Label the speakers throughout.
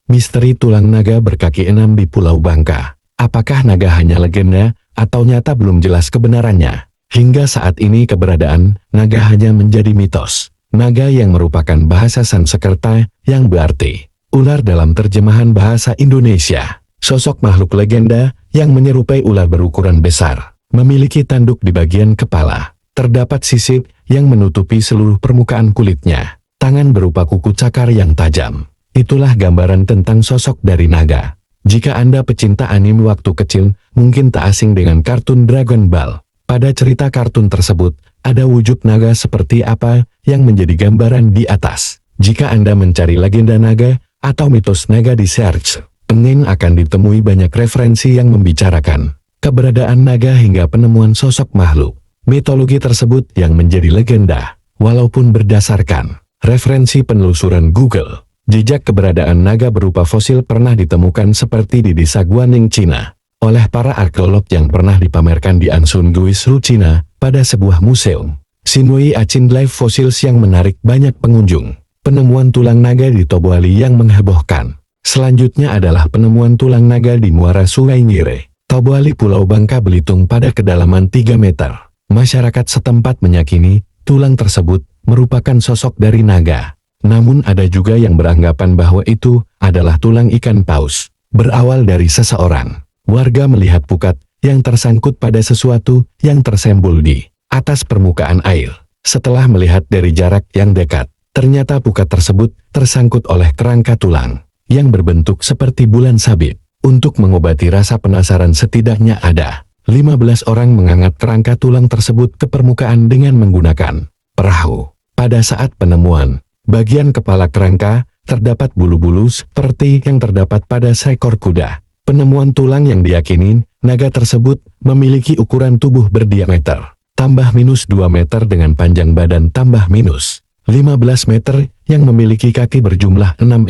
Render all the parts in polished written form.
Speaker 1: Misteri tulang naga berkaki 6 di Pulau Bangka. Apakah naga hanya legenda, atau nyata belum jelas kebenarannya? Hingga saat ini keberadaan naga hanya menjadi mitos. Naga yang merupakan bahasa Sanskerta yang berarti ular dalam terjemahan bahasa Indonesia. Sosok makhluk legenda yang menyerupai ular berukuran besar. Memiliki tanduk di bagian kepala. Terdapat sisip yang menutupi seluruh permukaan kulitnya. Tangan berupa kuku cakar yang tajam. Itulah gambaran tentang sosok dari naga. Jika Anda pecinta anime waktu kecil, mungkin tak asing dengan kartun Dragon Ball. Pada cerita kartun tersebut, ada wujud naga seperti apa yang menjadi gambaran di atas. Jika Anda mencari legenda naga atau mitos naga di search engine akan ditemui banyak referensi yang membicarakan keberadaan naga hingga penemuan sosok makhluk mitologi tersebut yang menjadi legenda. Walaupun berdasarkan referensi penelusuran Google, jejak keberadaan naga berupa fosil pernah ditemukan seperti di desa Guaning, Cina, oleh para arkeolog yang pernah dipamerkan di Ansun Guizhou, Cina, pada sebuah museum. Sinwei Achin Live Fossils yang menarik banyak pengunjung. Penemuan tulang naga di Tobuali yang menghebohkan. Selanjutnya adalah penemuan tulang naga di muara Sungai Nyire, Tobuali, Pulau Bangka, Belitung pada kedalaman 3 meter. Masyarakat setempat meyakini tulang tersebut merupakan sosok dari naga. Namun ada juga yang beranggapan bahwa itu adalah tulang ikan paus. Berawal dari seseorang. Warga melihat pukat yang tersangkut pada sesuatu yang tersembul di atas permukaan air. Setelah melihat dari jarak yang dekat, ternyata pukat tersebut tersangkut oleh kerangka tulang yang berbentuk seperti bulan sabit. Untuk mengobati rasa penasaran, setidaknya ada 15 orang mengangkat kerangka tulang tersebut ke permukaan dengan menggunakan perahu. Pada saat penemuan, bagian kepala kerangka terdapat bulu-bulu seperti yang terdapat pada seekor kuda. Penemuan tulang yang diyakini naga tersebut memiliki ukuran tubuh berdiameter tambah minus 2 meter dengan panjang badan tambah minus 15 meter yang memiliki kaki berjumlah 6.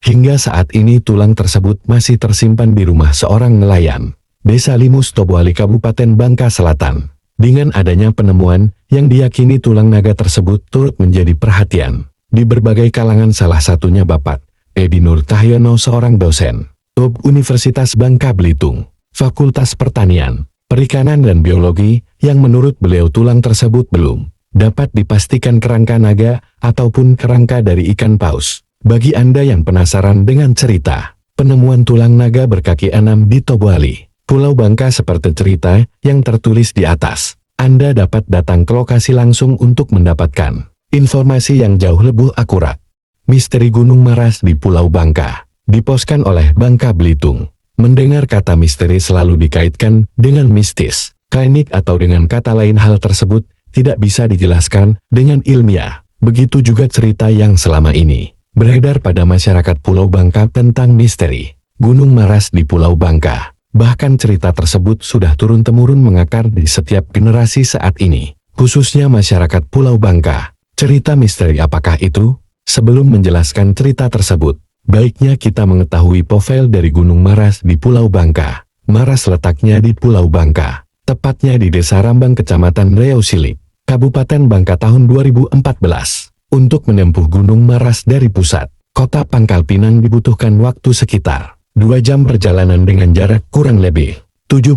Speaker 1: Hingga saat ini tulang tersebut masih tersimpan di rumah seorang nelayan Desa Limus, Tobuali, Kabupaten Bangka Selatan. Dengan adanya penemuan yang diyakini tulang naga tersebut turut menjadi perhatian di berbagai kalangan, salah satunya Bapak Edi Nur Tahyono, seorang dosen Universitas Bangka Belitung, Fakultas Pertanian, Perikanan dan Biologi, yang menurut beliau tulang tersebut belum dapat dipastikan kerangka naga ataupun kerangka dari ikan paus. Bagi Anda yang penasaran dengan cerita penemuan tulang naga berkaki 6 di Tobuali, Pulau Bangka seperti cerita yang tertulis di atas, Anda dapat datang ke lokasi langsung untuk mendapatkan informasi yang jauh lebih akurat. Misteri Gunung Maras di Pulau Bangka diposkan oleh Bangka Belitung. Mendengar kata misteri selalu dikaitkan dengan mistis, klinik atau dengan kata lain, hal tersebut tidak bisa dijelaskan dengan ilmiah. Begitu juga cerita yang selama ini beredar pada masyarakat Pulau Bangka tentang misteri Gunung Maras di Pulau Bangka. Bahkan cerita tersebut sudah turun-temurun mengakar di setiap generasi saat ini, khususnya masyarakat Pulau Bangka. Cerita misteri apakah itu? Sebelum menjelaskan cerita tersebut, baiknya kita mengetahui profil dari Gunung Maras di Pulau Bangka. Maras letaknya di Pulau Bangka, tepatnya di Desa Rambang, Kecamatan Riau Silik, Kabupaten Bangka tahun 2014. Untuk menempuh Gunung Maras dari pusat kota Pangkal Pinang dibutuhkan waktu sekitar 2 jam perjalanan dengan jarak kurang lebih 75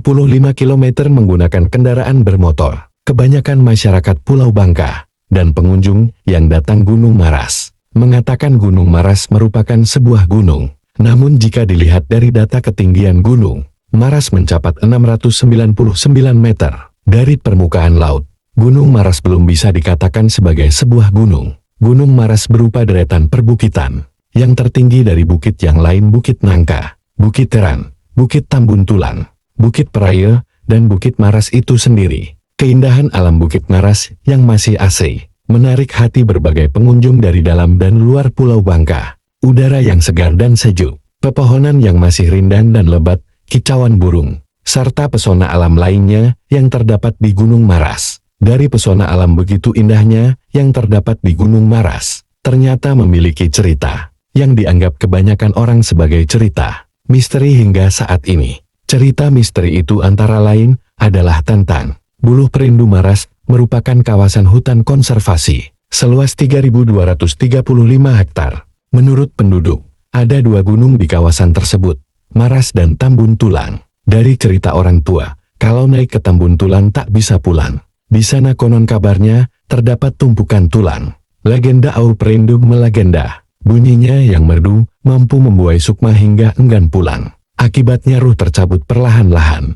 Speaker 1: km menggunakan kendaraan bermotor. Kebanyakan masyarakat Pulau Bangka dan pengunjung yang datang Gunung Maras mengatakan Gunung Maras merupakan sebuah gunung. Namun jika dilihat dari data ketinggian Gunung Maras mencapai 699 meter dari permukaan laut, Gunung Maras belum bisa dikatakan sebagai sebuah gunung. Gunung Maras berupa deretan perbukitan yang tertinggi dari bukit yang lain, Bukit Nangka, Bukit Teran, Bukit Tambun Tulang, Bukit Peraya, dan Bukit Maras itu sendiri. Keindahan alam Bukit Maras yang masih asri menarik hati berbagai pengunjung dari dalam dan luar Pulau Bangka. Udara yang segar dan sejuk, pepohonan yang masih rindang dan lebat, kicauan burung, serta pesona alam lainnya yang terdapat di Gunung Maras. Dari pesona alam begitu indahnya yang terdapat di Gunung Maras, ternyata memiliki cerita yang dianggap kebanyakan orang sebagai cerita misteri hingga saat ini. Cerita misteri itu antara lain adalah tentang Buluh Perindu Maras, merupakan kawasan hutan konservasi seluas 3.235 hektar. Menurut penduduk, Ada dua gunung di kawasan tersebut, Maras dan Tambun Tulang. Dari cerita orang tua, kalau naik ke Tambun Tulang tak bisa pulang. Di sana konon kabarnya, terdapat tumpukan tulang. Legenda Aur Perindung melegenda. Bunyinya yang merdu, mampu membuai Sukma hingga enggan pulang. Akibatnya ruh tercabut perlahan-lahan.